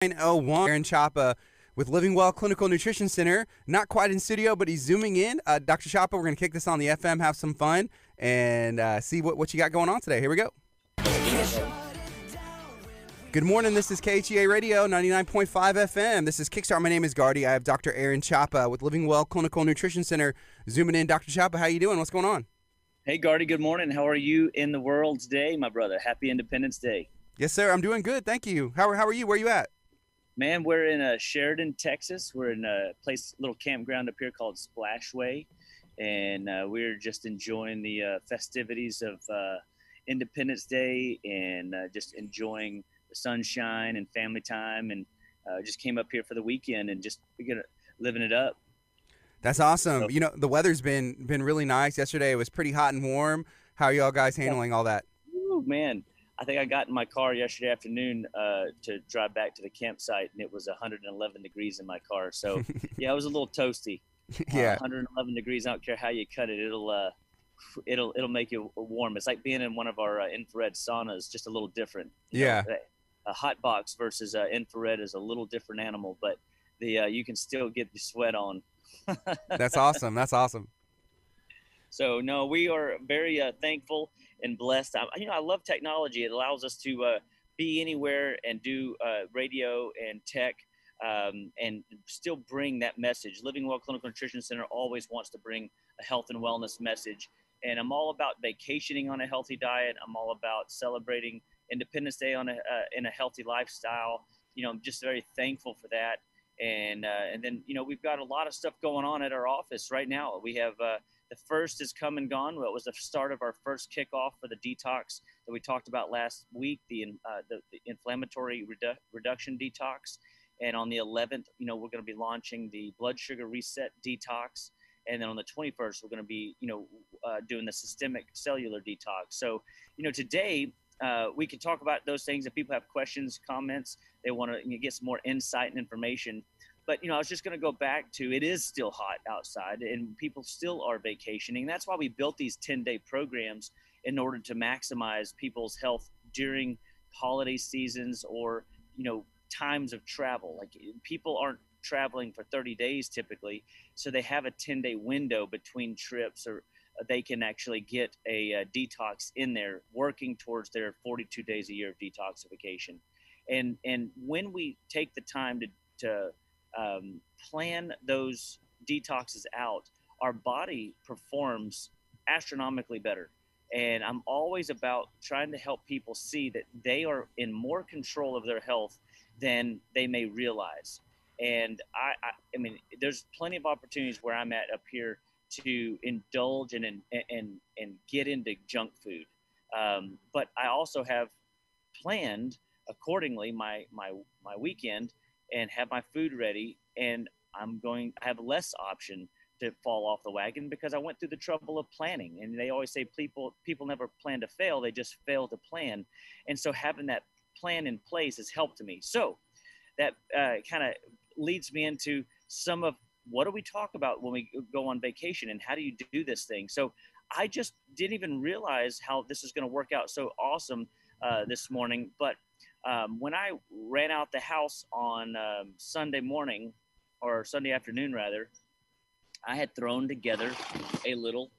901. Aaron Chapa with Living Well Clinical Nutrition Center. Not quite in studio, but he's zooming in. Dr. Chapa, we're going to kick this on the FM, have some fun, and see what you got going on today. Here we go. Good morning. This is KHEA Radio, 99.5 FM. This is Kickstart. My name is Gardy. I have Dr. Aaron Chapa with Living Well Clinical Nutrition Center zooming in. Dr. Chapa, how you doing? What's going on? Hey, Gardy. Good morning. How are you in the world today, my brother? Happy Independence Day. Yes, sir. I'm doing good. Thank you. How are you? Where are you at? Man, we're in Sheridan, Texas. We're in a little campground up here called Splashway, and we're just enjoying the festivities of Independence Day and just enjoying the sunshine and family time, and just came up here for the weekend and just living it up. That's awesome. So, the weather's been really nice. Yesterday it was pretty hot and warm. How are y'all guys handling all that? Ooh, man. I think I got in my car yesterday afternoon to drive back to the campsite, and it was 111 degrees in my car. So, yeah, it was a little toasty. Yeah, 111 degrees. I don't care how you cut it; it'll make you warm. It's like being in one of our infrared saunas, just a little different. Yeah, a hot box versus infrared is a little different animal, but you can still get the sweat on. That's awesome. That's awesome. So no, we are very thankful and blessed. I love technology. It allows us to be anywhere and do radio and tech, and still bring that message. Living Well Clinical Nutrition Center always wants to bring a health and wellness message. And I'm all about vacationing on a healthy diet. I'm all about celebrating Independence Day in a healthy lifestyle. I'm just very thankful for that. And then, we've got a lot of stuff going on at our office right now. We have the first is come and gone. Well, it was the start of our first kickoff for the detox that we talked about last week, the inflammatory reduction detox. And on the 11th, we're going to be launching the blood sugar reset detox. And then on the 21st, we're going to be, doing the systemic cellular detox. So, today we can talk about those things. If people have questions, comments, they want to get some more insight and information. But, I was just going to go back to, it is still hot outside and people still are vacationing. That's why we built these 10-day programs in order to maximize people's health during holiday seasons or, times of travel. Like, people aren't traveling for 30 days typically, so they have a 10-day window between trips, or they can actually get a detox in there, working towards their 42 days a year of detoxification. And when we take the time to plan those detoxes out, our body performs astronomically better. And I'm always about trying to help people see that they are in more control of their health than they may realize. And I mean, there's plenty of opportunities where I'm at up here to indulge and get into junk food. But I also have planned accordingly my weekend and have my food ready, and I have less option to fall off the wagon because I went through the trouble of planning. And they always say people never plan to fail, they just fail to plan. And so having that plan in place has helped me. So that kind of leads me into some of what do we talk about when we go on vacation and how do you do this thing? So I just didn't even realize how this is going to work out so awesome this morning. But when I ran out the house on Sunday morning, or Sunday afternoon rather, I had thrown together a little,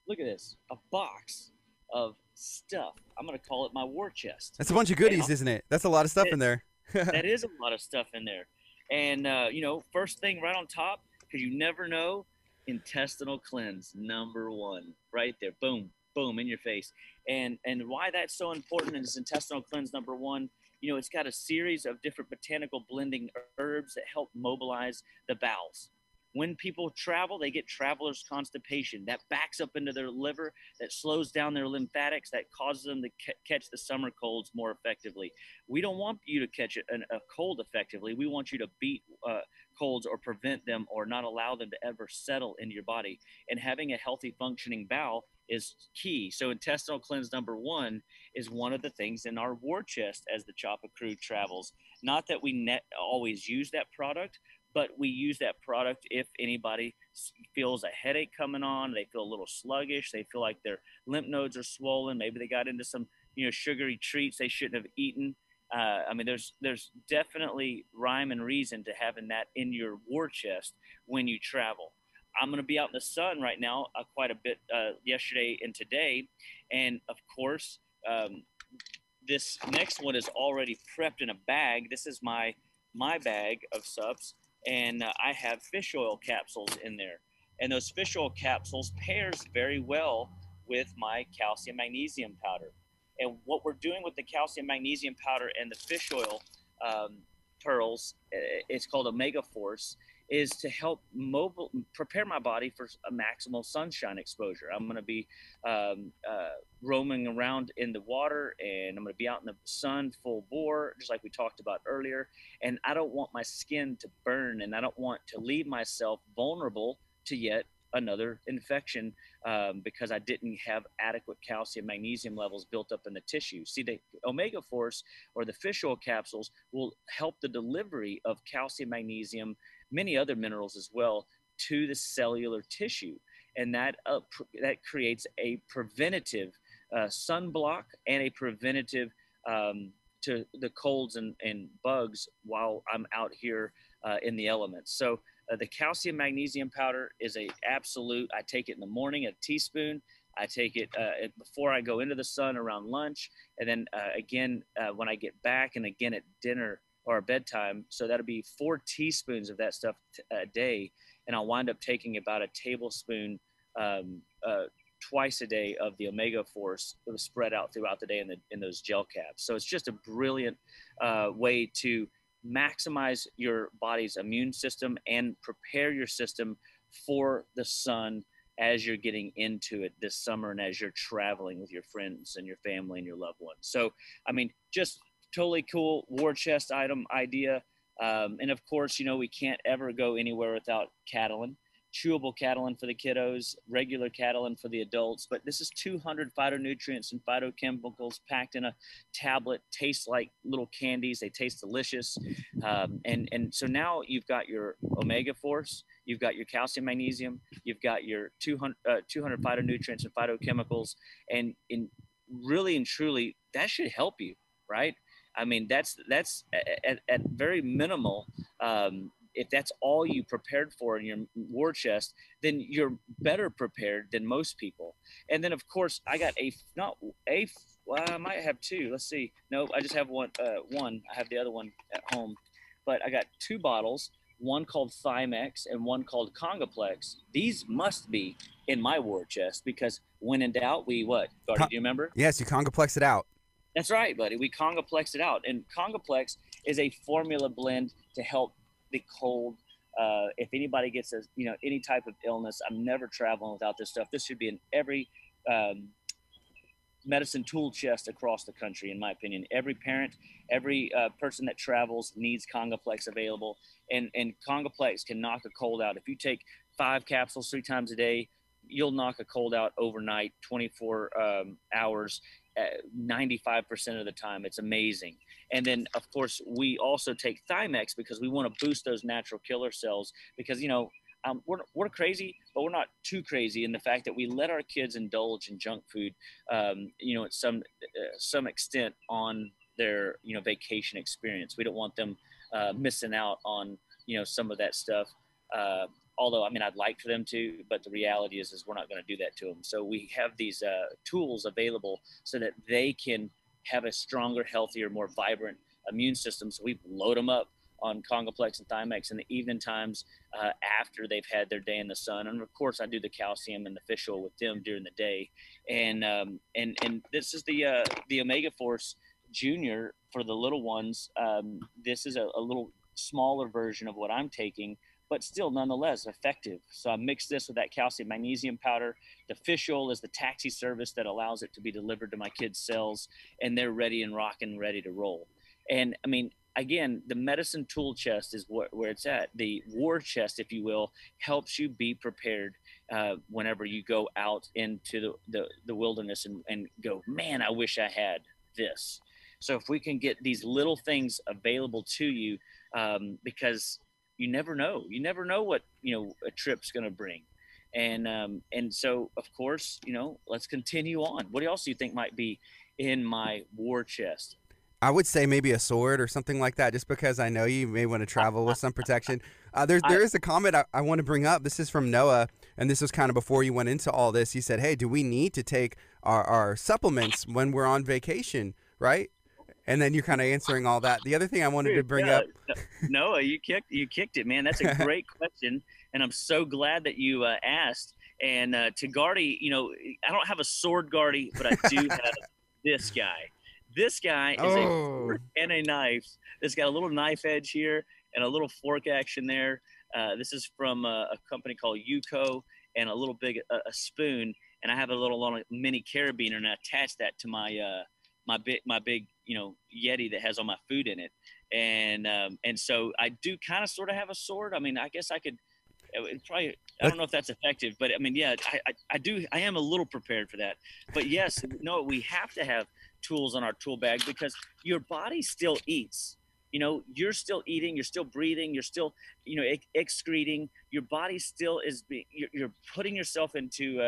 look at this, a box of stuff. I'm going to call it my war chest. That's a bunch of goodies, isn't it? That's a lot of stuff in there. That is a lot of stuff in there. And, first thing right on top, because you never know, intestinal cleanse, number one, right there. Boom, boom, in your face. And why that's so important is intestinal cleanse number one. It's got a series of different botanical blending herbs that help mobilize the bowels. When people travel, they get traveler's constipation. That backs up into their liver, that slows down their lymphatics, that causes them to catch the summer colds more effectively. We don't want you to catch a cold effectively. We want you to beat colds or prevent them or not allow them to ever settle into your body. And having a healthy functioning bowel is key. So intestinal cleanse number one is one of the things in our war chest as the Chapa crew travels. Not that we always use that product, but we use that product if anybody feels a headache coming on, they feel a little sluggish, they feel like their lymph nodes are swollen, maybe they got into some sugary treats they shouldn't have eaten. I mean, there's definitely rhyme and reason to having that in your war chest when you travel. I'm going to be out in the sun right now quite a bit yesterday and today, and of course, this next one is already prepped in a bag. This is my bag of subs, and I have fish oil capsules in there. And those fish oil capsules pairs very well with my calcium magnesium powder. And what we're doing with the calcium magnesium powder and the fish oil pearls, it's called Omega Force, is to help prepare my body for a maximal sunshine exposure. I'm going to be roaming around in the water, and I'm going to be out in the sun full bore, just like we talked about earlier. And I don't want my skin to burn, and I don't want to leave myself vulnerable to yet another infection because I didn't have adequate calcium magnesium levels built up in the tissue. See, the Omega Force or the fish oil capsules will help the delivery of calcium, magnesium, many other minerals as well, to the cellular tissue. And that creates a preventative sunblock and a preventative to the colds and bugs while I'm out here in the elements. So the calcium magnesium powder is a absolute. I take it in the morning, a teaspoon. I take it before I go into the sun around lunch, and then again when I get back, and again at dinner or bedtime. So that'll be 4 teaspoons of that stuff a day, and I'll wind up taking about a tablespoon twice a day of the Omega Force spread out throughout the day in those gel caps. So it's just a brilliant way to maximize your body's immune system and prepare your system for the sun as you're getting into it this summer and as you're traveling with your friends and your family and your loved ones. So, I mean, just totally cool war chest item idea. And of course, we can't ever go anywhere without Catalin. Chewable Catalin for the kiddos, regular Catalin for the adults, but this is 200 phytonutrients and phytochemicals packed in a tablet. Tastes like little candies. They taste delicious. And so now you've got your Omega Force, you've got your calcium, magnesium, you've got your 200 phytonutrients and phytochemicals, and really and truly, that should help you, right? I mean, that's at very minimal. If that's all you prepared for in your war chest, then you're better prepared than most people. And then, of course, I got well, I might have 2. Let's see. No, I just have one. I have the other one at home. But I got 2 bottles, one called Thymex and one called Congoplex. These must be in my war chest because when in doubt, we what? Gardy, do you remember? Yes, you Congoplex it out. That's right, buddy. We Congoplex it out. And Congoplex is a formula blend to help the cold. If anybody gets any type of illness, I'm never traveling without this stuff. This should be in every medicine tool chest across the country, in my opinion. Every parent, every person that travels needs Congoplex available, and Congoplex can knock a cold out. If you take 5 capsules 3 times a day, you'll knock a cold out overnight, 24 hours. 95% of the time. It's amazing. And then, of course, we also take Thymex because we want to boost those natural killer cells because, we're crazy, but we're not too crazy in the fact that we let our kids indulge in junk food, at some extent on their, vacation experience. We don't want them missing out on, some of that stuff. Although, I mean, I'd like for them to, but the reality is we're not going to do that to them. So we have these tools available so that they can have a stronger, healthier, more vibrant immune system. So we load them up on Congoplex and Thymex in the evening times after they've had their day in the sun. And of course, I do the calcium and the fish oil with them during the day. And this is the Omega Force Junior for the little ones. This is a little smaller version of what I'm taking, but still nonetheless effective. So I mix this with that calcium magnesium powder. The fish oil is the taxi service that allows it to be delivered to my kids' cells, and they're ready and rocking, ready to roll. And I mean, again, the medicine tool chest is where it's at. The war chest, if you will, helps you be prepared whenever you go out into the wilderness and go, man, I wish I had this. So if we can get these little things available to you, because you never know what a trip's going to bring. And so of course, let's continue on. What else do you think might be in my war chest? I would say maybe a sword or something like that, just because I know you may want to travel with some protection. There is a comment I want to bring up. This is from Noah, and this was kind of before you went into all this. He said, "Hey, do we need to take our supplements when we're on vacation, right?" And then you're kind of answering all that. The other thing I wanted to Dude, bring up. Noah, you kicked it, man. That's a great question, and I'm so glad that you asked. And to Gardy, I don't have a sword Gardy, but I do have this guy. This guy is a fork and a knife. It's got a little knife edge here and a little fork action there. This is from a company called Yuko, and a little big a spoon. And I have a little mini carabiner, and I attach that to my big Yeti that has all my food in it. And so I do kind of sort of have a sword. I mean, I guess I could probably. I don't know if that's effective, but I mean, yeah, I do. I am a little prepared for that. But yes, no, we have to have tools on our tool bag because your body still eats. You're still eating, you're still breathing, you're still, excreting. Your body still is you're putting yourself into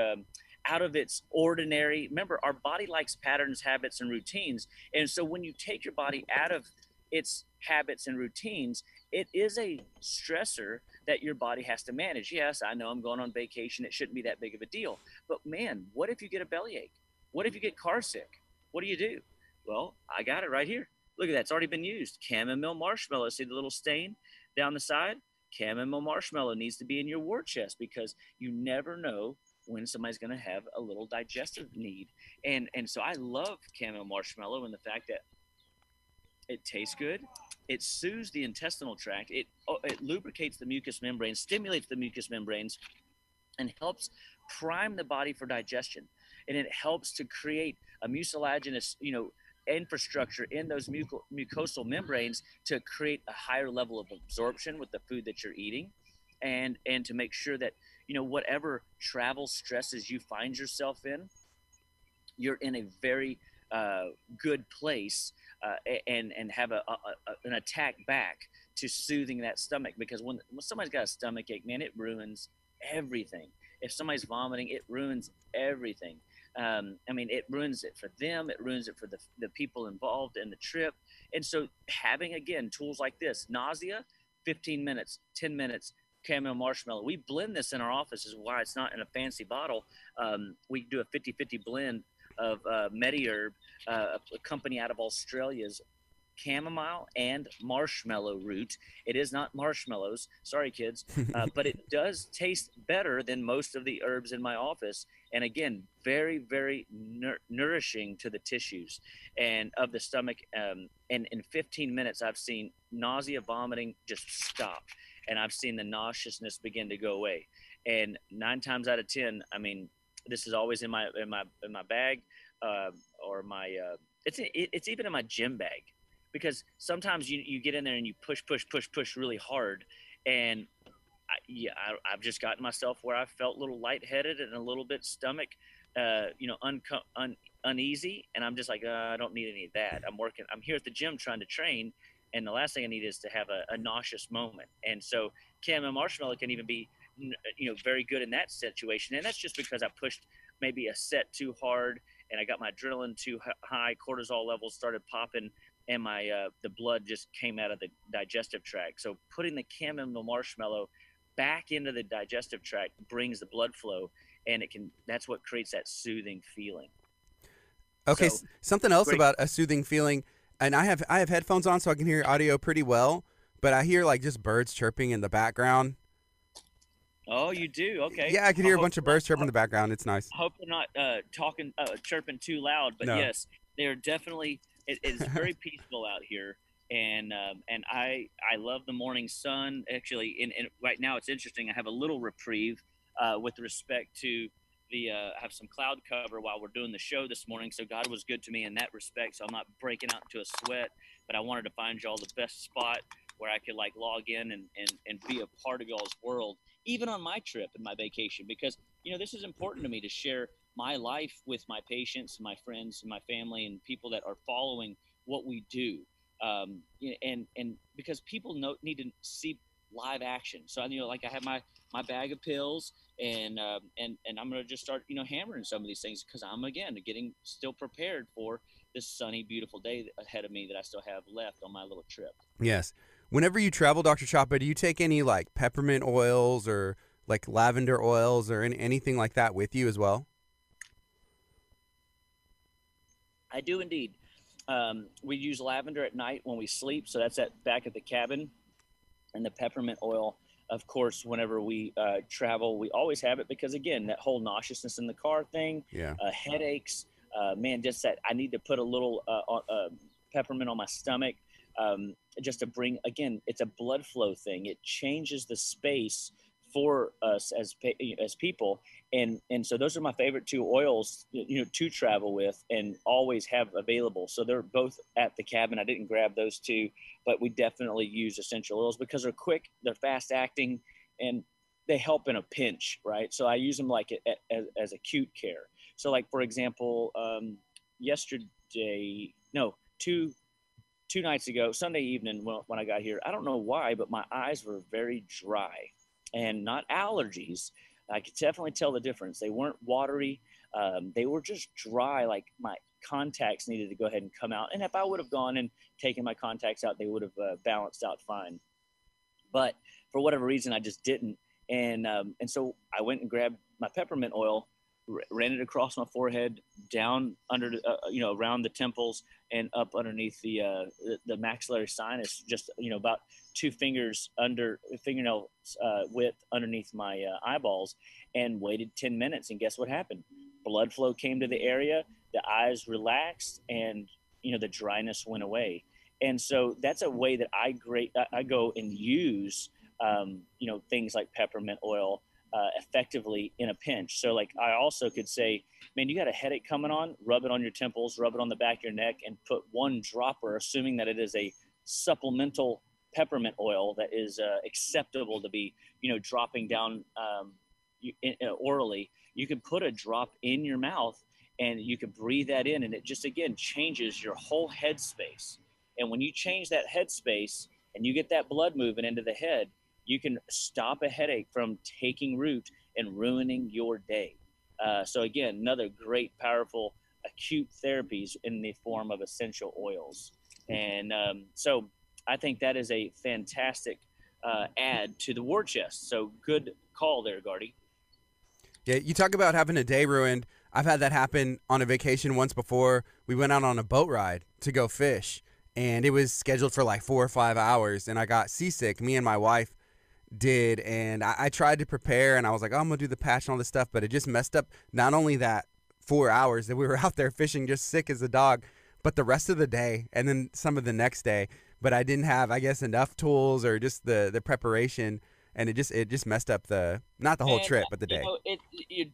out of its ordinary. Remember, our body likes patterns, habits, and routines. And so when you take your body out of its habits and routines, it is a stressor that your body has to manage. Yes, I know I'm going on vacation. It shouldn't be that big of a deal. But man, what if you get a bellyache? What if you get car sick? What do? Well, I got it right here. Look at that. It's already been used. Chamomile marshmallow. See the little stain down the side? Chamomile marshmallow needs to be in your war chest because you never know when somebody's going to have a little digestive need. And so I love chamomile marshmallow and the fact that it tastes good. It soothes the intestinal tract. It lubricates the mucous membranes, stimulates the mucous membranes, and helps prime the body for digestion. And it helps to create a mucilaginous, infrastructure in those mucosal membranes to create a higher level of absorption with the food that you're eating, and to make sure that whatever travel stresses you find yourself in, you're in a very good place and have an attack back to soothing that stomach, because when somebody's got a stomach ache, man, it ruins everything. If somebody's vomiting, it ruins everything. I mean, it ruins it for them. It ruins it for the people involved in the trip. And so having, again, tools like this, nausea, 15 minutes, 10 minutes, chamomile marshmallow. We blend this in our office, is why it's not in a fancy bottle. We do a 50-50 blend of MediHerb, a company out of Australia's chamomile and marshmallow root. It is not marshmallows. Sorry, kids. But it does taste better than most of the herbs in my office. And again, very, very nourishing to the tissues and of the stomach. And in 15 minutes, I've seen nausea, vomiting just stop. And I've seen the nauseousness begin to go away. And 9 times out of 10, I mean, this is always in my bag, or my it's even in my gym bag, because sometimes you get in there and you push really hard, and I've just gotten myself where I felt a little lightheaded and a little bit stomach uneasy, and I'm just like, I don't need any of that. I'm here at the gym trying to train, and the last thing I need is to have a nauseous moment. And so chamomile marshmallow can even be very good in that situation. And that's just because I pushed maybe a set too hard and I got my adrenaline too high, cortisol levels started popping, and my the blood just came out of the digestive tract. So putting the chamomile marshmallow back into the digestive tract brings the blood flow, and that's what creates that soothing feeling. Okay, so, something else about a soothing feeling, and I have headphones on so I can hear audio pretty well, but I hear like just birds chirping in the background. Oh, you do? Okay. Yeah, I can hear a bunch of birds chirping in the background. It's nice. I hope they're not chirping too loud, but no. Yes, they're definitely. It's very peaceful out here, and I love the morning sun. Actually, and right now it's interesting. I have a little reprieve with respect to I have some cloud cover while we're doing the show this morning, so God was good to me in that respect. So I'm not breaking out into a sweat, but I wanted to find y'all the best spot where I could like log in and be a part of y'all's world, even on my trip and my vacation, because this is important to me to share my life with my patients, my friends, my family, and people that are following what we do, and because people need to see live action. So like I have my bag of pills, and I'm gonna just start hammering some of these things, because I'm again getting still prepared for this sunny, beautiful day ahead of me that I still have left on my little trip. Yes. Whenever you travel, Dr. Chapa, do you take any like peppermint oils or like lavender oils or anything like that with you as well? I do indeed. We use lavender at night when we sleep, so that's back at the cabin. And the peppermint oil, of course, whenever we travel, we always have it because, again, that whole nauseousness in the car thing, Yeah. headaches, man, just that I need to put a little peppermint on my stomach just to bring, again, it's a blood flow thing. It changes the space for us as people, and so those are my favorite two oils, to travel with and always have available. So they're both at the cabin. I didn't grab those two, but we definitely use essential oils because they're quick, they're fast acting, and they help in a pinch, right? So I use them like as acute care. So like, for example, yesterday, no, two nights ago, Sunday evening when I got here, I don't know why, but my eyes were very dry, and not allergies. I could definitely tell the difference. They weren't watery. They were just dry. Like my contacts needed to go ahead and come out. And if I would have gone and taken my contacts out, they would have balanced out fine. But for whatever reason, I just didn't. And so I went and grabbed my peppermint oil, ran it across my forehead, down under, around the temples and up underneath the maxillary sinus, just, about 2 fingers under fingernail width underneath my eyeballs, and waited 10 minutes. And guess what happened? Blood flow came to the area, the eyes relaxed, and, the dryness went away. And so that's a way that I go and use, things like peppermint oil effectively in a pinch. So like I also could say, man, you got a headache coming on, rub it on your temples, rub it on the back of your neck, and put 1 dropper, assuming that it is a supplemental peppermint oil that is acceptable to be, dropping down orally. You can put a drop in your mouth and you can breathe that in, and it just, again, changes your whole head space. And when you change that head space and you get that blood moving into the head, you can stop a headache from taking root and ruining your day. So again, another great, powerful acute therapies in the form of essential oils. And so I think that is a fantastic add to the war chest. So good call there, Gardy. Yeah, you talk about having a day ruined. I've had that happen on a vacation once before. We went out on a boat ride to go fish, and it was scheduled for like 4 or 5 hours, and I got seasick. Me and my wife did, and I tried to prepare, and I was like, oh, I'm gonna do the patch and all this stuff, but it just messed up not only that 4 hours that we were out there fishing just sick as a dog, but the rest of the day and then some of the next day. But I didn't have, I guess, enough tools or just the preparation, and it just messed up not the whole trip, but the day.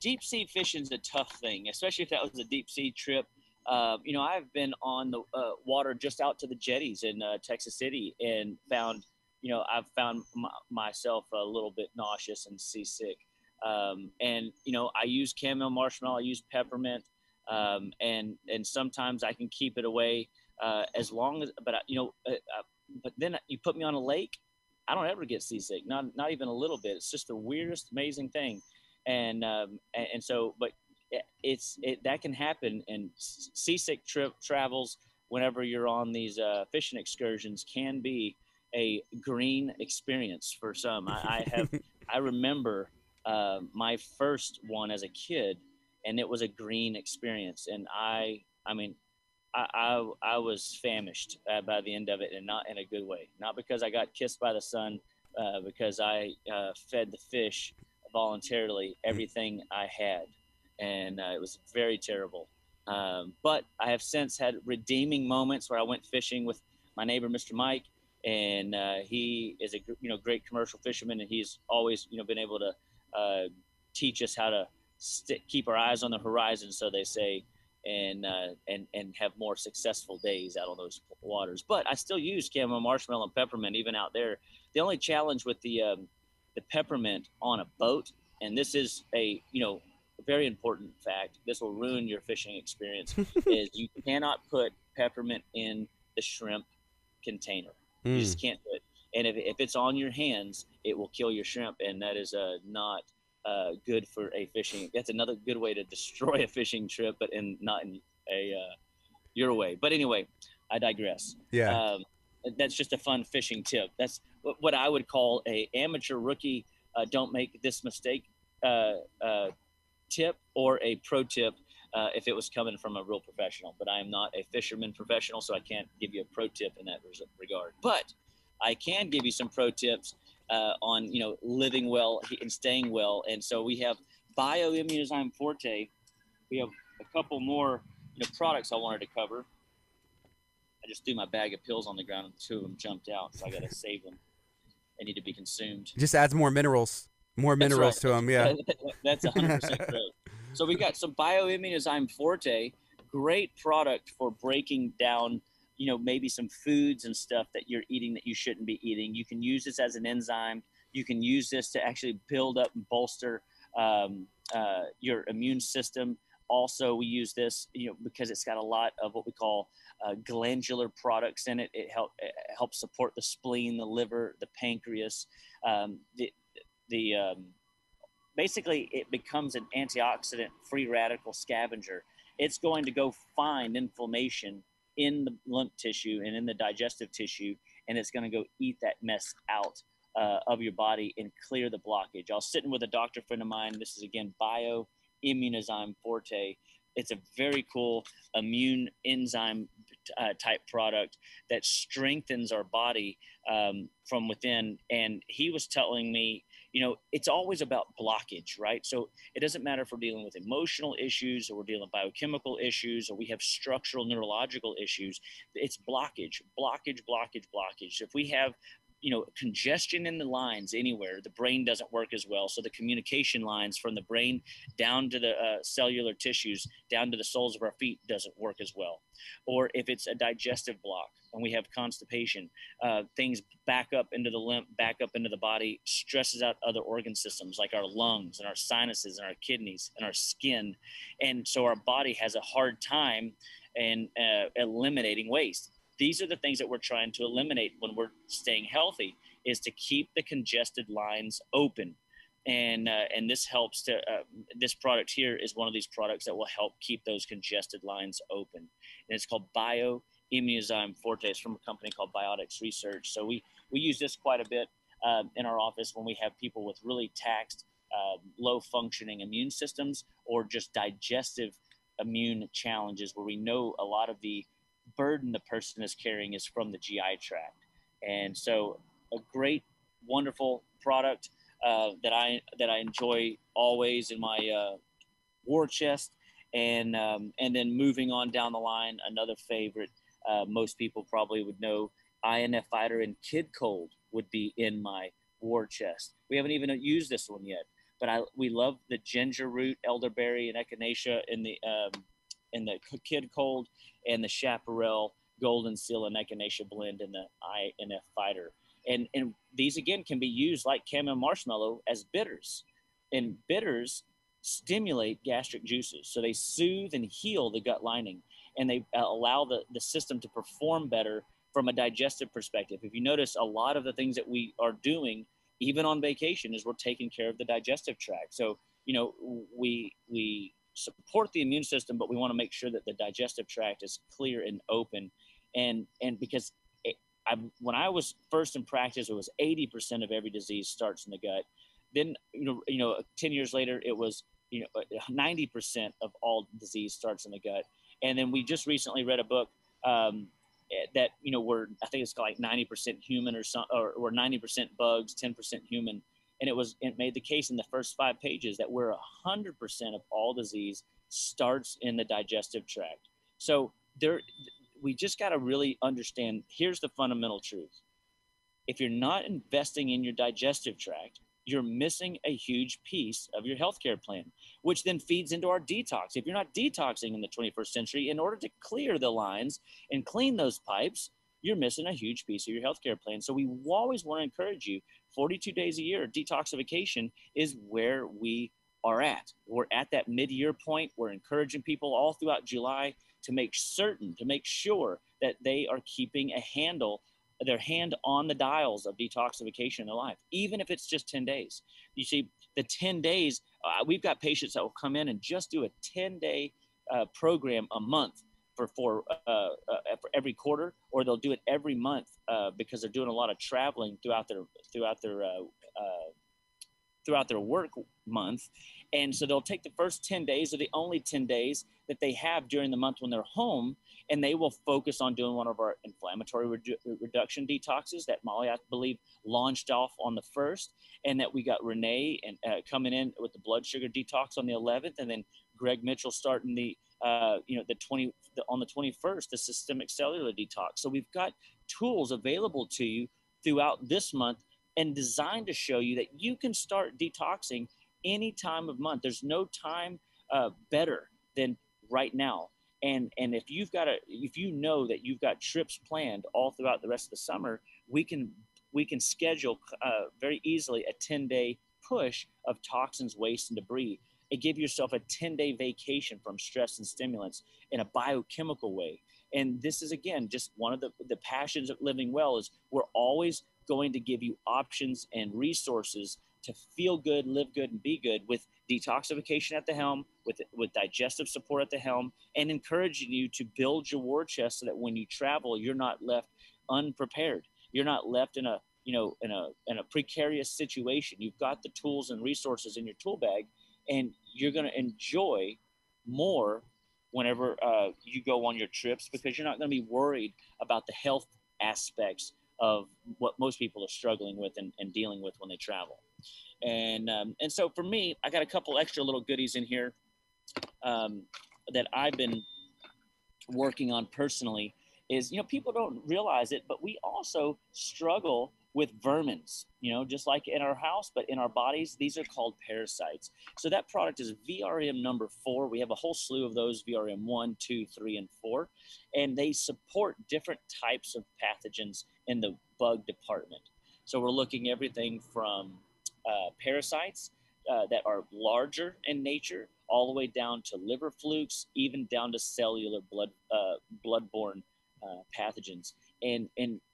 Deep sea fishing is a tough thing, especially if that was a deep sea trip. I've been on the water just out to the jetties in Texas City and I've found myself a little bit nauseous and seasick. I use chamomile marshmallow, I use peppermint, and sometimes I can keep it away as long as, but then you put me on a lake, I don't ever get seasick, not even a little bit. It's just the weirdest, amazing thing. And so, but that can happen, and seasick travels whenever you're on these fishing excursions can be a green experience for some. I remember my first one as a kid, and it was a green experience, and I was famished by the end of it, and not in a good way. Not because I got kissed by the sun, because I fed the fish voluntarily everything I had, and it was very terrible. But I have since had redeeming moments where I went fishing with my neighbor, Mr. Mike, and he is a great commercial fisherman, and he's always been able to teach us how to keep our eyes on the horizon, so they say, and have more successful days out on those waters. But I still use chamomile, marshmallow, and peppermint even out there. The only challenge with the peppermint on a boat, and this is a very important fact, this will ruin your fishing experience, is you cannot put peppermint in the shrimp container. You just can't do it. And if it's on your hands, it will kill your shrimp, and that is not good for a fishing. That's another good way to destroy a fishing trip, but not in a your way. But anyway, I digress. Yeah. That's just a fun fishing tip. That's what I would call a amateur rookie. Don't make this mistake tip, or a pro tip if it was coming from a real professional. But I am not a fisherman professional, so I can't give you a pro tip in that regard. But I can give you some pro tips on living well and staying well. And so we have Bioimmunozyme Forte. We have a couple more products I wanted to cover. I just threw my bag of pills on the ground and two of them jumped out, so I got to save them. They need to be consumed. Just adds more minerals. More minerals to them, yeah. That's 100% correct. So we got some Bioimmunozyme Forte, great product for breaking down, maybe some foods and stuff that you're eating that you shouldn't be eating. You can use this as an enzyme. You can use this to actually build up and bolster your immune system. Also, we use this, because it's got a lot of what we call glandular products in it. It helps support the spleen, the liver, the pancreas. Basically, it becomes an antioxidant free radical scavenger. It's going to go find inflammation in the lymph tissue and in the digestive tissue, and it's going to go eat that mess out of your body and clear the blockage. I was sitting with a doctor friend of mine. This is, again, Bioimmunozyme Forte. It's a very cool immune enzyme type product that strengthens our body from within. And he was telling me, it's always about blockage, right? So it doesn't matter if we're dealing with emotional issues or we're dealing with biochemical issues or we have structural neurological issues. It's blockage. If we have congestion in the lines anywhere, the brain doesn't work as well. So the communication lines from the brain down to the cellular tissues, down to the soles of our feet doesn't work as well. Or if it's a digestive block and we have constipation, things back up into the lymph, back up into the body, stresses out other organ systems like our lungs and our sinuses and our kidneys and our skin. And so our body has a hard time in eliminating waste. These are the things that we're trying to eliminate when we're staying healthy, is to keep the congested lines open. And this helps to, this product here is one of these products that will help keep those congested lines open. And it's called Bioimmunozyme Forte. It's from a company called Biotics Research. So we use this quite a bit in our office when we have people with really taxed, low functioning immune systems, or just digestive immune challenges where we know a lot of the burden the person is carrying is from the GI tract. And so a great, wonderful product that I enjoy always in my war chest. And then moving on down the line, another favorite, most people probably would know, INF Fighter and Kid Cold would be in my war chest. We haven't even used this one yet, but we love the ginger root, elderberry, and echinacea in the Kid Cold, and the chaparral, golden seal, and echinacea blend in the INF Fighter. And these, again, can be used like chamomile marshmallow as bitters. And bitters stimulate gastric juices. So they soothe and heal the gut lining, and they allow the system to perform better from a digestive perspective. If you notice, a lot of the things that we are doing, even on vacation, is we're taking care of the digestive tract. So, we support the immune system, but we want to make sure that the digestive tract is clear and open. And because when I was first in practice, it was 80% of every disease starts in the gut. Then, 10 years later, it was, 90% of all disease starts in the gut. And then we just recently read a book that, I think it's like 90% human or 90% bugs, 10% human. And it made the case in the first 5 pages that 100% of all disease starts in the digestive tract. So we just got to really understand, here's the fundamental truth. If you're not investing in your digestive tract, you're missing a huge piece of your healthcare plan, which then feeds into our detox. If you're not detoxing in the 21st century, in order to clear the lines and clean those pipes, you're missing a huge piece of your healthcare plan. So we always want to encourage you, 42 days a year, detoxification is where we are at. We're at that mid-year point. We're encouraging people all throughout July to make sure that they are keeping their hand on the dials of detoxification in their life, even if it's just 10 days. You see, the 10 days, we've got patients that will come in and just do a 10-day program a month. for every quarter, or they'll do it every month because they're doing a lot of traveling throughout their work month. And so they'll take the first 10 days or the only 10 days that they have during the month when they're home, and they will focus on doing one of our inflammatory reduction detoxes that Molly, I believe, launched off on the 1st, and that we got Renee and coming in with the blood sugar detox on the 11th, and then Greg Mitchell starting on the 21st, the systemic cellular detox. So we've got tools available to you throughout this month and designed to show you that you can start detoxing any time of month. There's no time better than right now. And if you know that you've got trips planned all throughout the rest of the summer, we can schedule very easily a 10-day push of toxins, waste, and debris, and give yourself a 10-day vacation from stress and stimulants in a biochemical way. And this is, again, just one of the passions of living well is we're always going to give you options and resources to feel good, live good, and be good, with detoxification at the helm, with digestive support at the helm, and encouraging you to build your war chest so that when you travel, you're not left unprepared. You're not left in a precarious situation. You've got the tools and resources in your tool bag, and you're going to enjoy more whenever you go on your trips, because you're not going to be worried about the health aspects of what most people are struggling with and dealing with when they travel. And so for me, I got a couple extra little goodies in here that I've been working on personally. Is, people don't realize it, but we also struggle with vermins, just like in our house, but in our bodies. These are called parasites. So that product is VRM number 4. We have a whole slew of those, VRM 1, 2, 3, and 4. And they support different types of pathogens in the bug department. So we're looking everything from parasites that are larger in nature, all the way down to liver flukes, even down to cellular bloodborne pathogens. And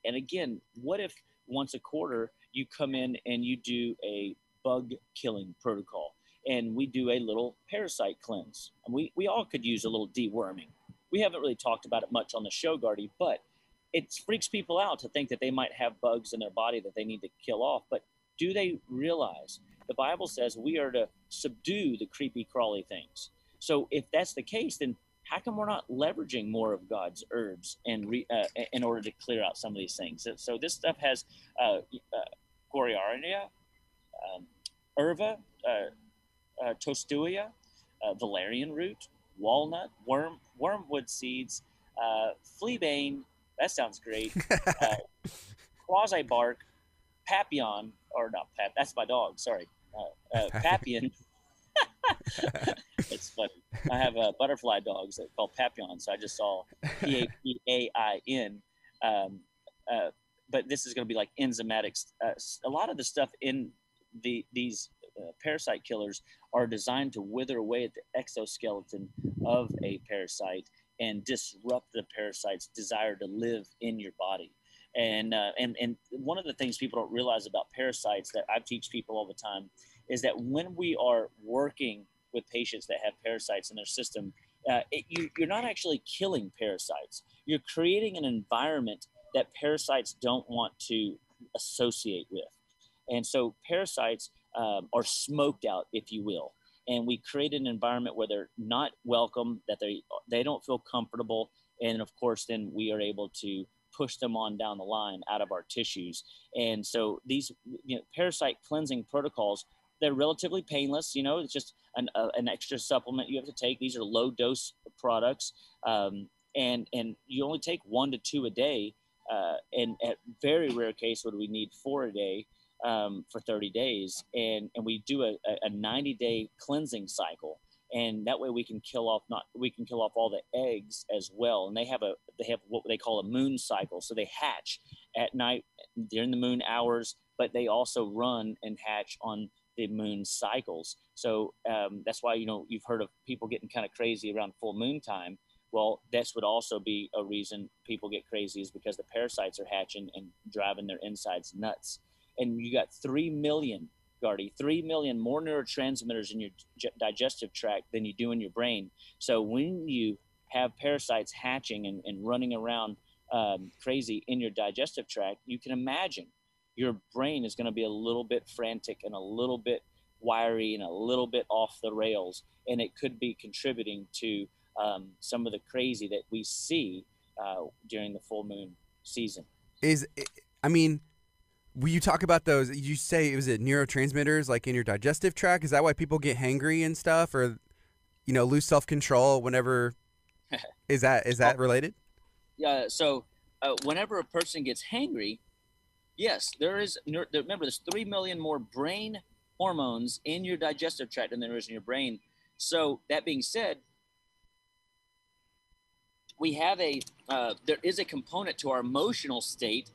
again, what if once a quarter you come in and you do a bug killing protocol, and we do a little parasite cleanse? And we all could use a little deworming. We haven't really talked about it much on the show, Gardy, but it freaks people out to think that they might have bugs in their body that they need to kill off. But do they realize the Bible says we are to subdue the creepy crawly things? So if that's the case, then how come we're not leveraging more of God's herbs in order to clear out some of these things? So this stuff has Coriaria, Erva, Tostuia, valerian root, walnut, wormwood seeds, fleabane. That sounds great. Quasi bark, papillon, or not pap. That's my dog. Sorry, papillon. It's funny. I have butterfly dogs that are called papillons, so I just saw Papain. But this is going to be like enzymatics. A lot of the stuff in these parasite killers are designed to wither away at the exoskeleton of a parasite and disrupt the parasite's desire to live in your body. And one of the things people don't realize about parasites that I teach people all the time is that when we are working with patients that have parasites in their system, you're not actually killing parasites. You're creating an environment that parasites don't want to associate with. And so parasites are smoked out, if you will. And we create an environment where they're not welcome, that they don't feel comfortable. And of course, then we are able to push them on down the line out of our tissues. And so these parasite cleansing protocols, they're relatively painless. It's just an extra supplement you have to take. These are low dose products. And you only take 1 to 2 a day. And at very rare case would we need 4 a day for 30 days. And we do a 90-day cleansing cycle. And that way we can kill off all the eggs as well. And they have what they call a moon cycle. So they hatch at night during the moon hours, but they also run and hatch on the moon cycles. So that's why you've heard of people getting kind of crazy around full moon time. Well, this would also be a reason people get crazy, is because the parasites are hatching and driving their insides nuts. And you got 3 million, Gardy, 3 million more neurotransmitters in your digestive tract than you do in your brain. So when you have parasites hatching and running around crazy in your digestive tract, you can imagine your brain is going to be a little bit frantic and a little bit wiry and a little bit off the rails, and it could be contributing to some of the crazy that we see during the full moon season. I mean, when you talk about those, you say, was it neurotransmitters like in your digestive tract? Is that why people get hangry and stuff, or lose self-control whenever? Is that related? Yeah. So whenever a person gets hangry, yes, remember, there's 3 million more brain hormones in your digestive tract than there is in your brain. So that being said, we have there is a component to our emotional state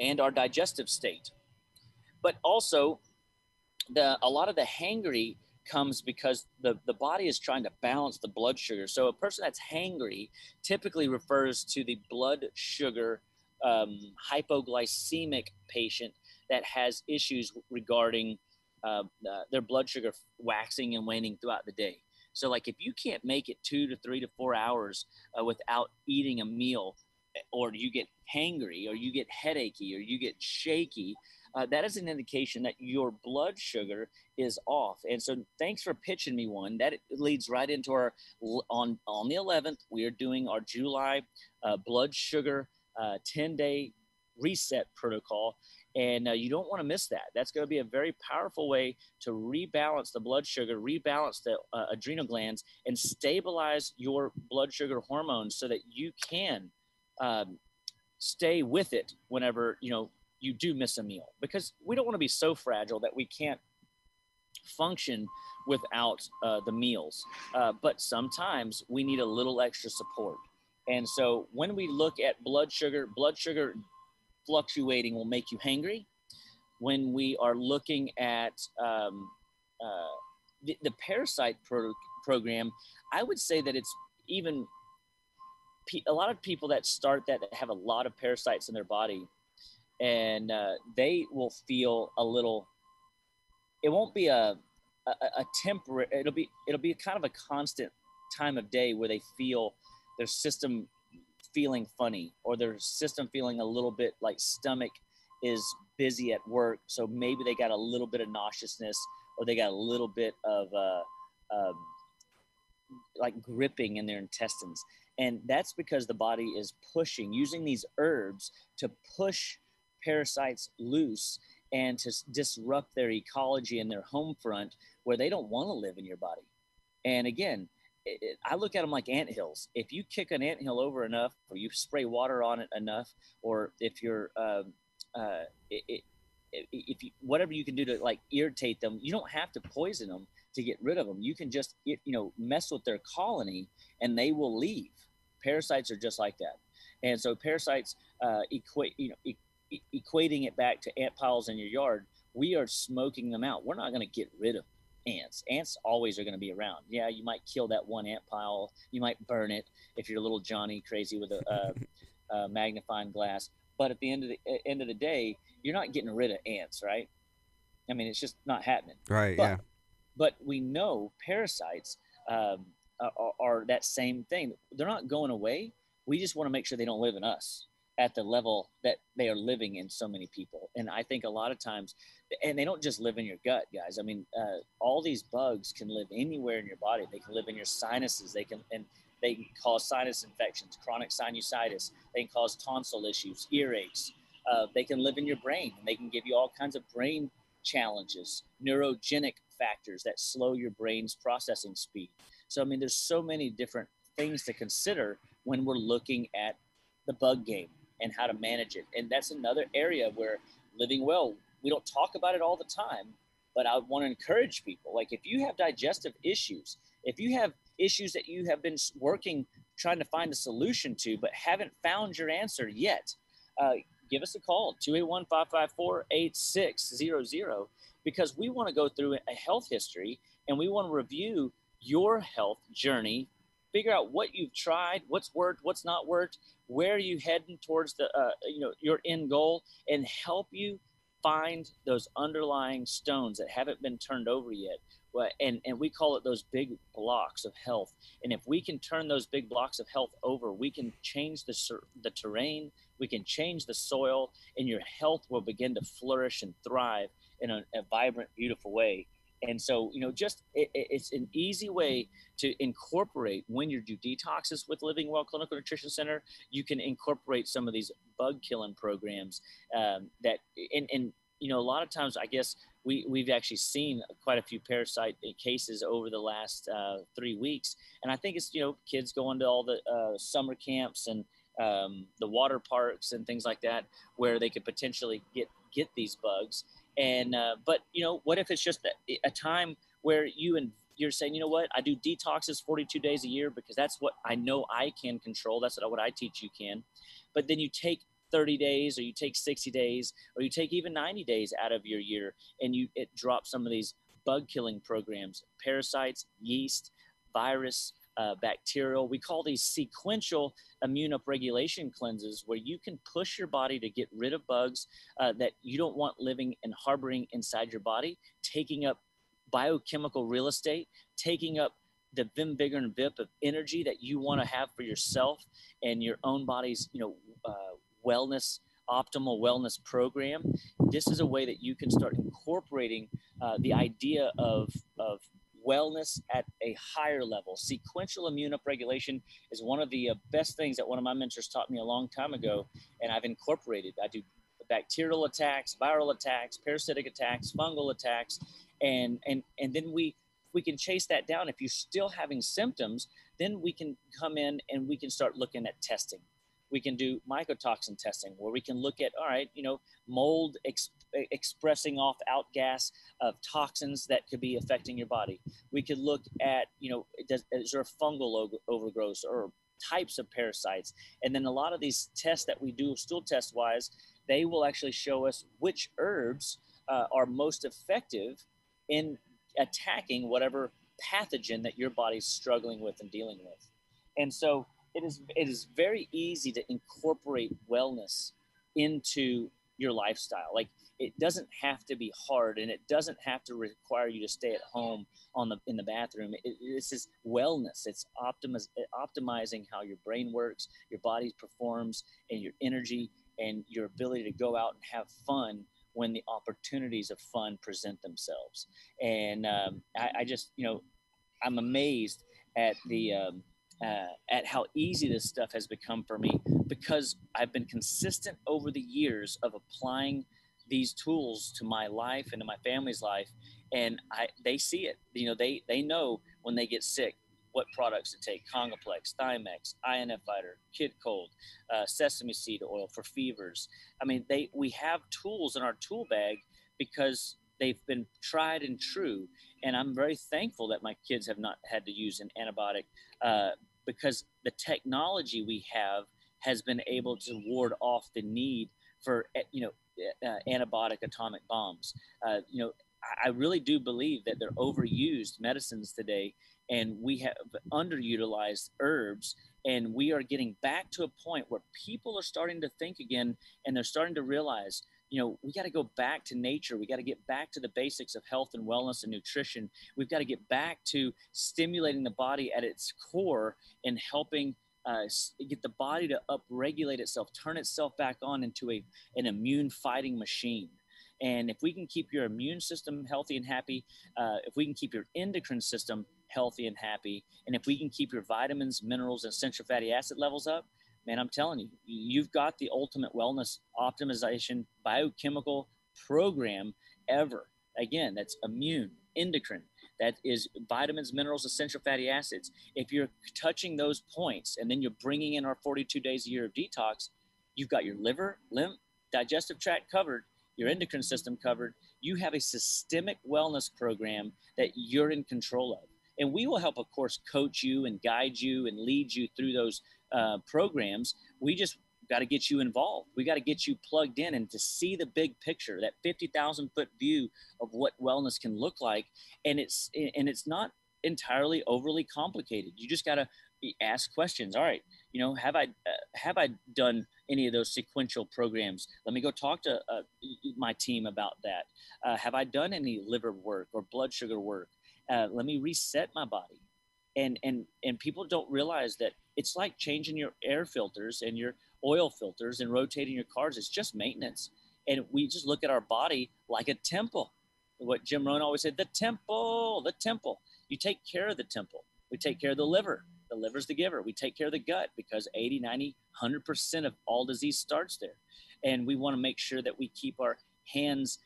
and our digestive state, but also a lot of the hangry comes because the body is trying to balance the blood sugar. So a person that's hangry typically refers to the blood sugar hypoglycemic patient that has issues regarding their blood sugar waxing and waning throughout the day. So like if you can't make it 2 to 3 to 4 hours without eating a meal, or you get hangry, or you get headachy, or you get shaky, that is an indication that your blood sugar is off. And so thanks for pitching me one. That leads right into our, on the 11th, we are doing our July blood sugar 10-day reset protocol. And you don't want to miss that. That's going to be a very powerful way to rebalance the blood sugar, rebalance the adrenal glands, and stabilize your blood sugar hormones so that you can stay with it whenever, you do miss a meal, because we don't want to be so fragile that we can't function without the meals. But sometimes we need a little extra support. And so when we look at blood sugar fluctuating will make you hangry. When we are looking at the parasite program, I would say that it's even a lot of people that start that have a lot of parasites in their body, and they will feel a little, it won't be a temporary, it'll be kind of a constant time of day where they feel their system feeling funny, or their system feeling a little bit like stomach is busy at work. So maybe they got a little bit of nauseousness, or they got a little bit of like gripping in their intestines. And that's because the body is using these herbs to push parasites loose and to disrupt their ecology and their home front where they don't want to live in your body. And again, I look at them like anthills. If you kick an anthill over enough, or you spray water on it enough, or if you're, whatever you can do to like irritate them, you don't have to poison them to get rid of them. You can just, mess with their colony and they will leave. Parasites are just like that. And so parasites equating it back to ant piles in your yard, we are smoking them out. We're not going to get rid of ants. Ants always are going to be around. Yeah, you might kill that one ant pile. You might burn it if you're little Johnny crazy with a magnifying glass. But at the end of the day, you're not getting rid of ants, right? I mean, it's just not happening. Right. But, yeah. But we know parasites are that same thing. They're not going away. We just want to make sure they don't live in us at the level that they are living in so many people. And I think a lot of times, and they don't just live in your gut, guys. I mean, all these bugs can live anywhere in your body. They can live in your sinuses. They can cause sinus infections, chronic sinusitis. They can cause tonsil issues, earaches. They can live in your brain, and they can give you all kinds of brain challenges, neurogenic factors that slow your brain's processing speed. So, I mean, there's so many different things to consider when we're looking at the bug game and how to manage it. And that's another area where living well, we don't talk about it all the time, but I want to encourage people. Like if you have digestive issues, if you have issues that you have been working, trying to find a solution to, but haven't found your answer yet, give us a call, 281-554-8600, because we want to go through a health history and we want to review your health journey, figure out what you've tried, what's worked, what's not worked, where are you heading towards the, your end goal, and help you find those underlying stones that haven't been turned over yet. Well, and we call it those big blocks of health. And if we can turn those big blocks of health over, we can change the terrain, we can change the soil, and your health will begin to flourish and thrive in a vibrant, beautiful way. And so, just it's an easy way to incorporate when you do detoxes with Living Well Clinical Nutrition Center. You can incorporate some of these bug killing programs that, and a lot of times, I guess we've actually seen quite a few parasite cases over the last 3 weeks. And I think it's, kids going to all the summer camps and the water parks and things like that, where they could potentially get these bugs. And but what if it's just a time where you're saying, what, I do detoxes 42 days a year because that's what I know I can control. That's what I teach you can. But then you take 30 days, or you take 60 days, or you take even 90 days out of your year, and it drops some of these bug killing programs, parasites, yeast, virus, bacterial. We call these sequential immune upregulation cleanses, where you can push your body to get rid of bugs that you don't want living and harboring inside your body, taking up biochemical real estate, taking up the vim, vigor, and vip of energy that you want to have for yourself and your own body's, wellness, optimal wellness program. This is a way that you can start incorporating the idea of wellness at a higher level. Sequential immune upregulation is one of the best things that one of my mentors taught me a long time ago, and I've incorporated. I do bacterial attacks, viral attacks, parasitic attacks, fungal attacks, and then we can chase that down. If you're still having symptoms, then we can come in and we can start looking at testing. We can do mycotoxin testing, where we can look at, all right, mold expressing off outgas of toxins that could be affecting your body. We could look at, is there a fungal overgrowth or types of parasites? And then a lot of these tests that we do stool test wise, they will actually show us which herbs are most effective in attacking whatever pathogen that your body's struggling with and dealing with. And so it is very easy to incorporate wellness into your lifestyle. Like, it doesn't have to be hard, and it doesn't have to require you to stay at home in the bathroom. This is wellness. It's optimizing how your brain works, your body performs, and your energy and your ability to go out and have fun when the opportunities of fun present themselves. And I just, I'm amazed at at how easy this stuff has become for me, because I've been consistent over the years of applying these tools to my life and to my family's life. And they see it, they know when they get sick, what products to take: Congoplex, Thymex, INF Fighter, Kid Cold, sesame seed oil for fevers. I mean, we have tools in our tool bag because they've been tried and true. And I'm very thankful that my kids have not had to use an antibiotic because the technology we have has been able to ward off the need for, antibiotic atomic bombs. I really do believe that they're overused medicines today, and we have underutilized herbs, and we are getting back to a point where people are starting to think again, and they're starting to realize, we got to go back to nature. We got to get back to the basics of health and wellness and nutrition. We've got to get back to stimulating the body at its core and helping get the body to upregulate itself, turn itself back on into an immune fighting machine. And if we can keep your immune system healthy and happy, if we can keep your endocrine system healthy and happy, and if we can keep your vitamins, minerals, and essential fatty acid levels up, man, I'm telling you, you've got the ultimate wellness optimization biochemical program ever. Again, that's immune, endocrine, that is vitamins, minerals, essential fatty acids. If you're touching those points and then you're bringing in our 42 days a year of detox, you've got your liver, lymph, digestive tract covered, your endocrine system covered. You have a systemic wellness program that you're in control of. And we will help, of course, coach you and guide you and lead you through those programs. We just got to get you involved. We got to get you plugged in and to see the big picture, that 50,000 foot view of what wellness can look like. And it's not entirely overly complicated. You just got to ask questions. All right, have I done any of those sequential programs? Let me go talk to my team about that. Have I done any liver work or blood sugar work? Let me reset my body. And people don't realize that it's like changing your air filters and your oil filters and rotating your cars. It's just maintenance. And we just look at our body like a temple. What Jim Rohn always said, the temple. You take care of the temple. We take care of the liver. The liver's the giver. We take care of the gut because 80, 90, 100% of all disease starts there. And we want to make sure that we keep our hands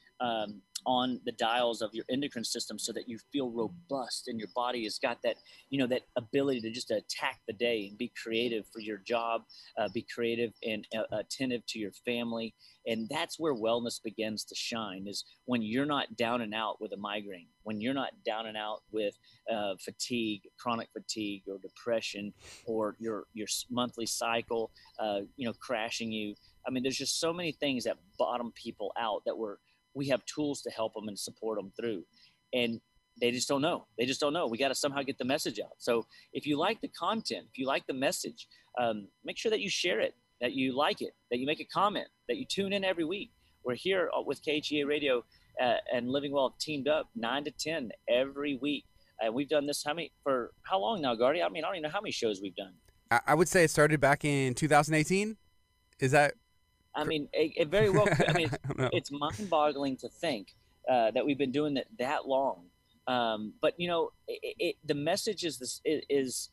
on the dials of your endocrine system so that you feel robust and your body has got that, that ability to just attack the day and be creative for your job, be creative and attentive to your family. And that's where wellness begins to shine, is when you're not down and out with a migraine, when you're not down and out with fatigue, chronic fatigue or depression, or your monthly cycle, crashing you. I mean, there's just so many things that bottom people out that we have tools to help them and support them through. And they just don't know. We got to somehow get the message out. So if you like the content, if you like the message, make sure that you share it, that you like it, that you make a comment, that you tune in every week. We're here with KHEA Radio and Living Well teamed up 9 to 10 every week. And we've done this for how long now, Gardy? I mean, I don't even know how many shows we've done. I would say it started back in 2018. Is that? I mean, it very well could. I mean, it's mind-boggling to think that we've been doing it that long. But the message is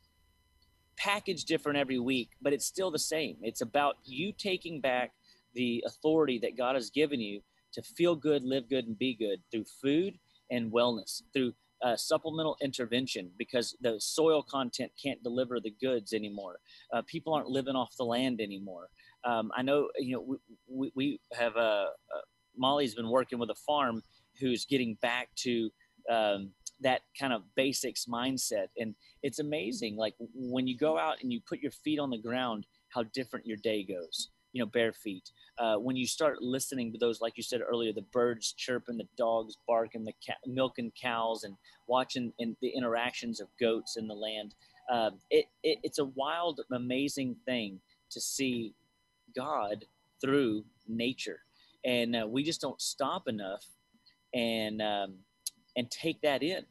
packaged different every week, but it's still the same. It's about you taking back the authority that God has given you to feel good, live good, and be good through food and wellness, through supplemental intervention, because the soil content can't deliver the goods anymore. People aren't living off the land anymore. I know, we have Molly's been working with a farm who's getting back to that kind of basics mindset. And it's amazing. Like when you go out and you put your feet on the ground, how different your day goes, bare feet. When you start listening to those, like you said earlier, the birds chirping, the dogs barking, the milking cows, and watching the interactions of goats in the land. It's a wild, amazing thing to see God through nature. And we just don't stop enough and take that in.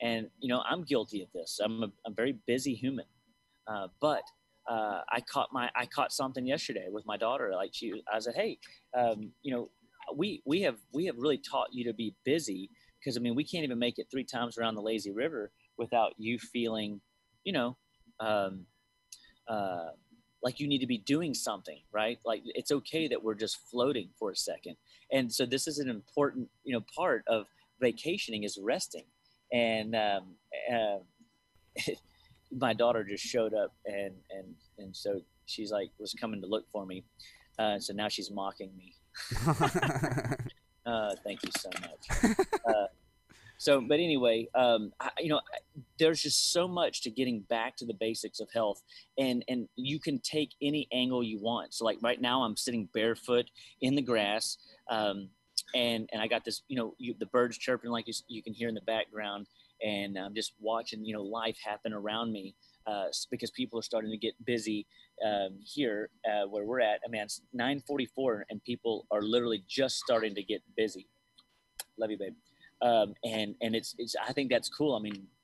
And, I'm guilty of this. I'm a very busy human. But I caught something yesterday with my daughter. I said, hey, we have really taught you to be busy, because we can't even make it 3 times around the lazy river without you feeling, like you need to be doing something, right? Like it's okay that we're just floating for a second. And so this is an important, part of vacationing, is resting. And my daughter just showed up and so she's was coming to look for me. So now she's mocking me. Thank you so much. But anyway, there's just so much to getting back to the basics of health, and you can take any angle you want. So like right now I'm sitting barefoot in the grass, and I got this, the birds chirping like you can hear in the background, and I'm just watching, life happen around me, because people are starting to get busy here where we're at. It's 9:44 and people are literally just starting to get busy. Love you, babe. And it's I think that's cool.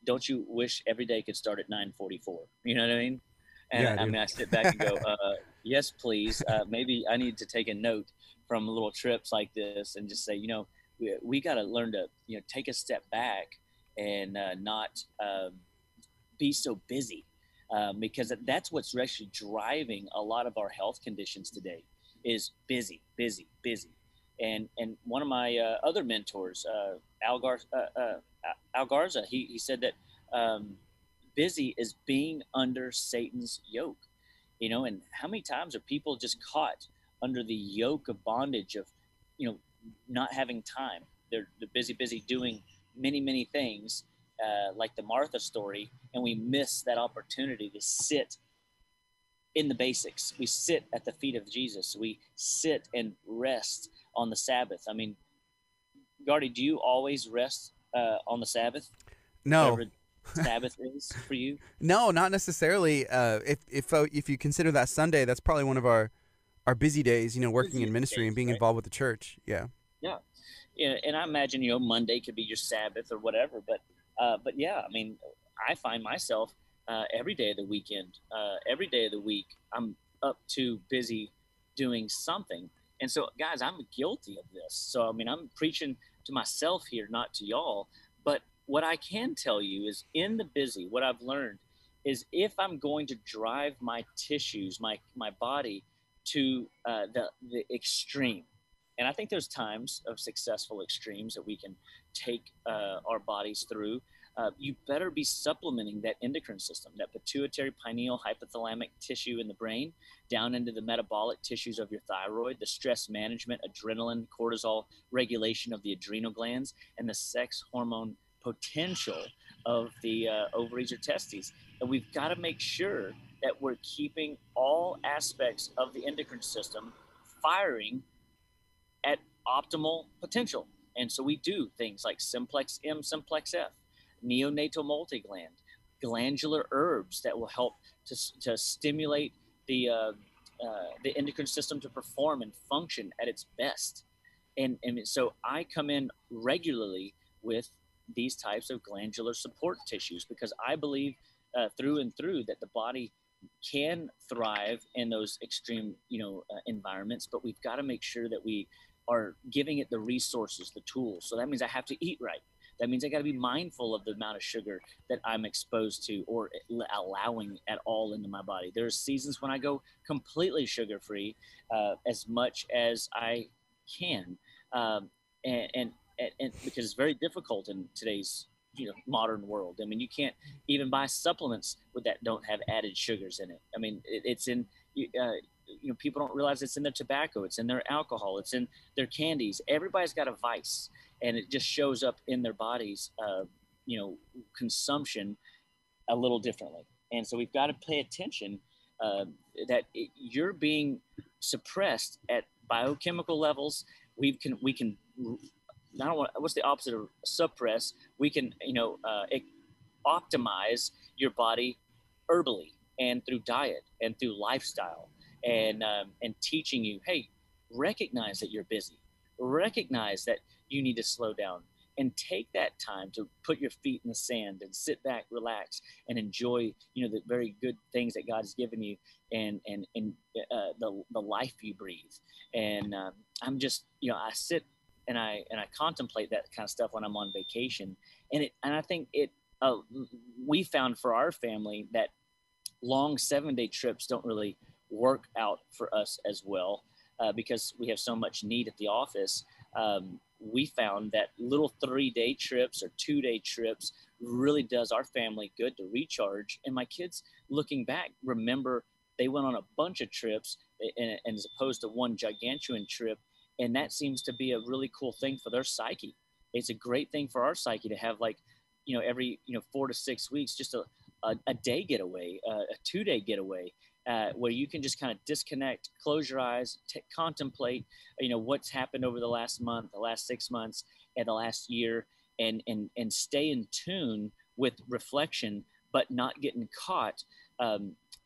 Don't you wish every day could start at 9:44? You know what I mean? And yeah, I sit back and go, yes, please. Maybe I need to take a note from little trips like this and just say, we got to learn to, take a step back and not be so busy, because that's what's actually driving a lot of our health conditions today, is busy. And one of my other mentors, Al Garza, he said that busy is being under Satan's yoke, and how many times are people just caught under the yoke of bondage of, not having time. They're busy doing many things, like the Martha story, and we miss that opportunity to sit in the basics. We sit at the feet of Jesus. We sit and rest on the Sabbath. Gardy, do you always rest on the Sabbath? No, Sabbath is for you? No, not necessarily. If you consider that Sunday, that's probably one of our busy days. Working in Busiest ministry and days, being right? involved with the church. Yeah. Yeah. Yeah, and I imagine Monday could be your Sabbath or whatever, but yeah, I mean, I find myself every day of the weekend, every day of the week, I'm up to busy doing something, and so guys, I'm guilty of this. So I mean, I'm preaching to myself here, not to y'all. But what I can tell you is, in the busy, what I've learned is, if I'm going to drive my tissues, my body to the extreme, and I think there's times of successful extremes that we can take our bodies through. You better be supplementing that endocrine system, that pituitary, pineal, hypothalamic tissue in the brain, down into the metabolic tissues of your thyroid, the stress management, adrenaline, cortisol regulation of the adrenal glands, and the sex hormone potential of the ovaries or testes. And we've got to make sure that we're keeping all aspects of the endocrine system firing at optimal potential. And so we do things like simplex M, simplex F, neonatal multigland, glandular herbs that will help to stimulate the endocrine system to perform and function at its best. And so I come in regularly with these types of glandular support tissues, because I believe through and through that the body can thrive in those extreme environments, but we've got to make sure that we are giving it the resources, the tools. So that means I have to eat right. That means I got to be mindful of the amount of sugar that I'm exposed to or allowing at all into my body. There's seasons when I go completely sugar free, as much as I can, um, and, and and because it's very difficult in today's modern world. I mean, you can't even buy supplements with that don't have added sugars in it. I mean, it's in people don't realize it's in their tobacco, it's in their alcohol, it's in their candies. Everybody's got a vice, and it just shows up in their bodies, consumption a little differently. And so we've got to pay attention that you're being suppressed at biochemical levels. We can I don't want, what's the opposite of suppress? We can optimize your body herbally and through diet and through lifestyle, and teaching you, hey, recognize that you're busy, recognize that you need to slow down, and take that time to put your feet in the sand and sit back, relax, and enjoy the very good things that God has given you, and the life you breathe. And I'm just I sit and I contemplate that kind of stuff when I'm on vacation, and I think we found for our family that long 7-day trips don't really work out for us as well, because we have so much need at the office. We found that little 3-day trips or 2-day trips really does our family good to recharge. And my kids, looking back, remember they went on a bunch of trips, and as opposed to one gigantuan trip. And that seems to be a really cool thing for their psyche. It's a great thing for our psyche to have, like, every 4 to 6 weeks, just a day getaway, a 2-day getaway, where you can just kind of disconnect, close your eyes, contemplate, what's happened over the last month, the last 6 months, and the last year, and stay in tune with reflection, but not getting caught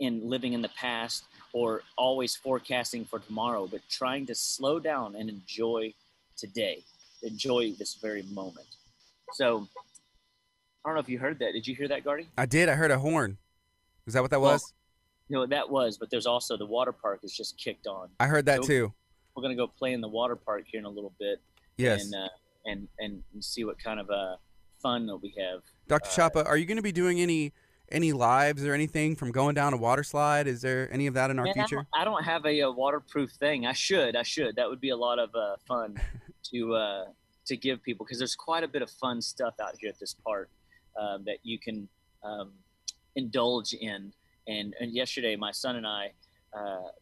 in living in the past or always forecasting for tomorrow, but trying to slow down and enjoy today, enjoy this very moment. So I don't know if you heard that. Did you hear that, Gardy? I did. I heard a horn. Is that what that Well, was? that was, but there's also the water park is just kicked on. I heard that so too. We're going to go play in the water park here in a little bit. Yes. And see what kind of fun that we have. Dr. Chapa, are you going to be doing any lives or anything from going down a water slide? Is there any of that in our future? I don't have a waterproof thing. I should. That would be a lot of fun to give people, because there's quite a bit of fun stuff out here at this park that you can indulge in. And yesterday, my son and I,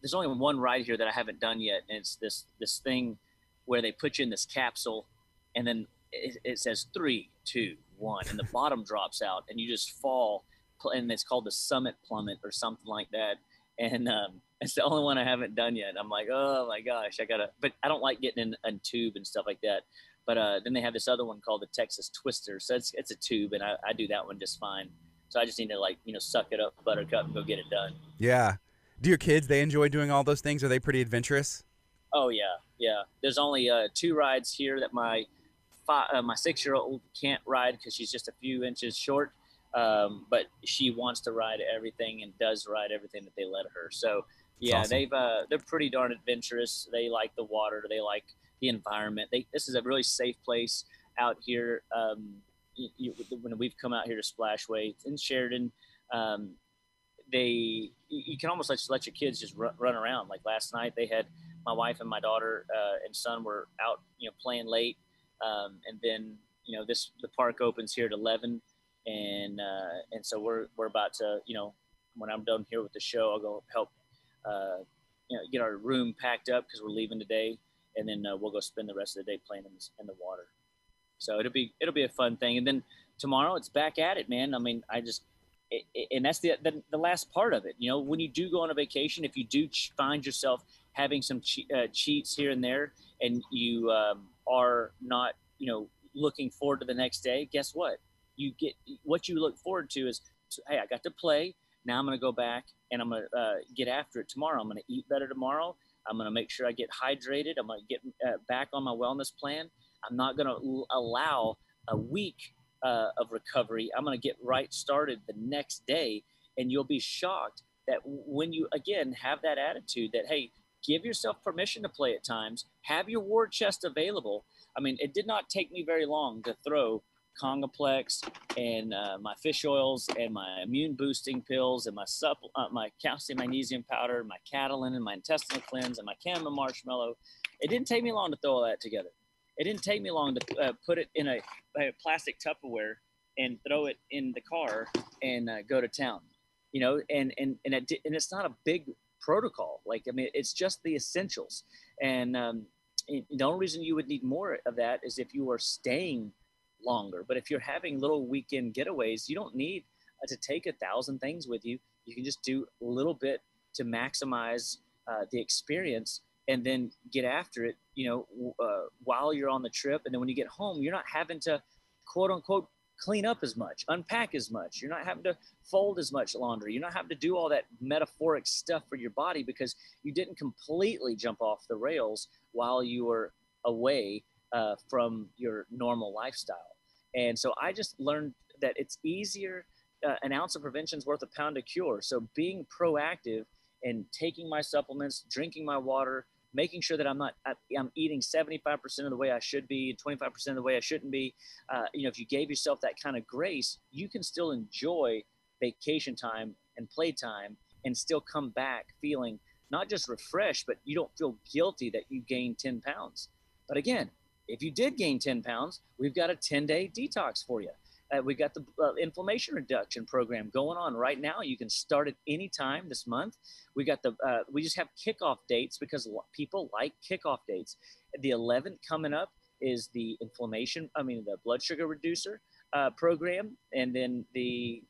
there's only one ride here that I haven't done yet, and it's this thing where they put you in this capsule, and then it says 3, 2, 1, and the bottom drops out, and you just fall. And it's called the Summit Plummet or something like that. And it's the only one I haven't done yet. I'm like, oh my gosh, but I don't like getting in a tube and stuff like that. But then they have this other one called the Texas Twister. So it's a tube, and I do that one just fine. So I just need to, like, suck it up, buttercup, and go get it done. Yeah. Do your kids, they enjoy doing all those things? Are they pretty adventurous? Oh yeah, yeah. There's only 2 rides here that my 6-year-old can't ride because she's just a few inches short. But she wants to ride everything and does ride everything that they let her. So yeah, Awesome. they're pretty darn adventurous. They like the water. They like the environment. This is a really safe place out here. When we've come out here to Splashway in Sheridan, you can almost let your kids just run around. Like last night, they had my wife and my daughter and son were out, playing late, and then the park opens here at 11, and so we're about to, when I'm done here with the show, I'll go help get our room packed up because we're leaving today, and then we'll go spend the rest of the day playing in the water. So it'll be a fun thing, and then tomorrow it's back at it, man. I mean, and that's the last part of it. When you do go on a vacation, if you do find yourself having some cheats here and there, and you are not, looking forward to the next day, guess what? You get what you look forward to is, hey, I got to play. Now I'm going to go back and I'm going to get after it tomorrow. I'm going to eat better tomorrow. I'm going to make sure I get hydrated. I'm going to get back on my wellness plan. I'm not going to allow a week of recovery. I'm going to get right started the next day. And you'll be shocked that when you, again, have that attitude that, hey, give yourself permission to play at times, have your war chest available. I mean, it did not take me very long to throw Congaplex and my fish oils and my immune boosting pills and my calcium magnesium powder, my Catalin and my intestinal cleanse and my chamomile marshmallow. It didn't take me long to throw all that together. It didn't take me long to put it in a plastic Tupperware and throw it in the car and go to town, and it's not a big protocol. Like, I mean, it's just the essentials. And the only reason you would need more of that is if you are staying longer. But if you're having little weekend getaways, you don't need to take 1,000 things with you. You can just do a little bit to maximize the experience and then get after it, while you're on the trip. And then when you get home, you're not having to, quote unquote, clean up as much, unpack as much. You're not having to fold as much laundry. You're not having to do all that metaphoric stuff for your body because you didn't completely jump off the rails while you were away from your normal lifestyle. And so I just learned that it's easier. An ounce of prevention is worth a pound of cure. So being proactive and taking my supplements, drinking my water, making sure that I'm eating 75% of the way I should be, 25% of the way I shouldn't be. If you gave yourself that kind of grace, you can still enjoy vacation time and playtime and still come back feeling not just refreshed, but you don't feel guilty that you gained 10 pounds. But again, if you did gain 10 pounds, we've got a 10-day detox for you. We got the inflammation reduction program going on right now. You can start at any time this month. We got we just have kickoff dates because people like kickoff dates. The 11th coming up is the blood sugar reducer program, and then the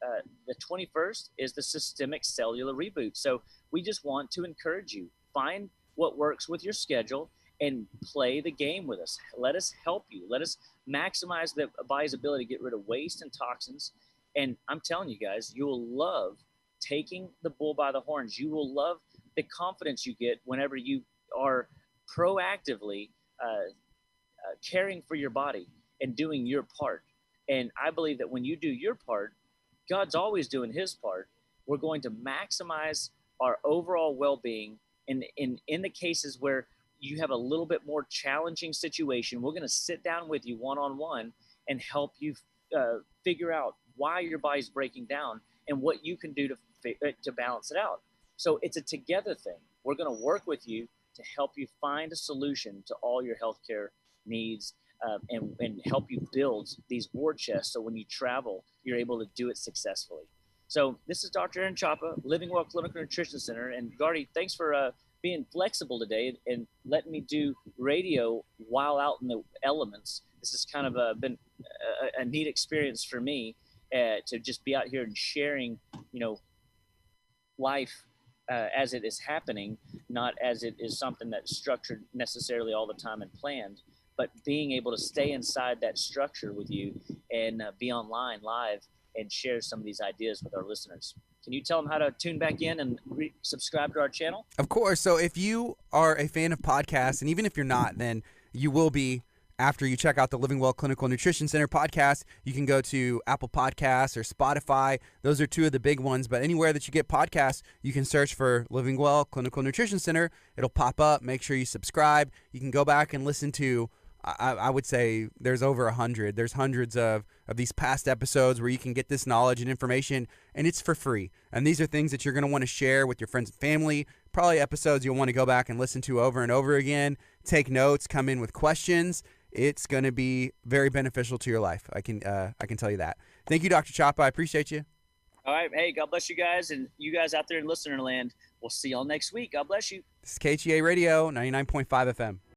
21st is the systemic cellular reboot. So we just want to encourage you, find what works with your schedule and play the game with us. Let us help you. Let us maximize the body's ability to get rid of waste and toxins. And I'm telling you guys, you will love taking the bull by the horns. You will love the confidence you get whenever you are proactively caring for your body and doing your part. And I believe that when you do your part, God's always doing his part. We're going to maximize our overall well-being. And in the cases where you have a little bit more challenging situation, we're going to sit down with you one-on-one and help you figure out why your body's breaking down and what you can do to balance it out. So it's a together thing. We're going to work with you to help you find a solution to all your healthcare needs and help you build these war chests so when you travel, you're able to do it successfully. So this is Dr. Aaron Chapa, Living Well Clinical Nutrition Center. And Gardy, thanks for being flexible today and letting me do radio while out in the elements. This has kind of been a neat experience for me to just be out here and sharing, life as it is happening, not as it is something that's structured necessarily all the time and planned. but being able to stay inside that structure with you and be online live and share some of these ideas with our listeners. Can you tell them how to tune back in and subscribe to our channel? Of course. So if you are a fan of podcasts, and even if you're not, then you will be after you check out the Living Well Clinical Nutrition Center podcast. You can go to Apple Podcasts or Spotify. Those are two of the big ones. But anywhere that you get podcasts, you can search for Living Well Clinical Nutrition Center. It'll pop up. Make sure you subscribe. You can go back and listen to, I would say there's over 100. There's hundreds of these past episodes where you can get this knowledge and information, and it's for free. And these are things that you're going to want to share with your friends and family. Probably episodes you'll want to go back and listen to over and over again. Take notes, come in with questions. It's going to be very beneficial to your life. I can tell you that. Thank you, Dr. Chapa. I appreciate you. All right. Hey, God bless you guys. And you guys out there in listener land, we'll see y'all next week. God bless you. This is KHEA Radio, 99.5 FM.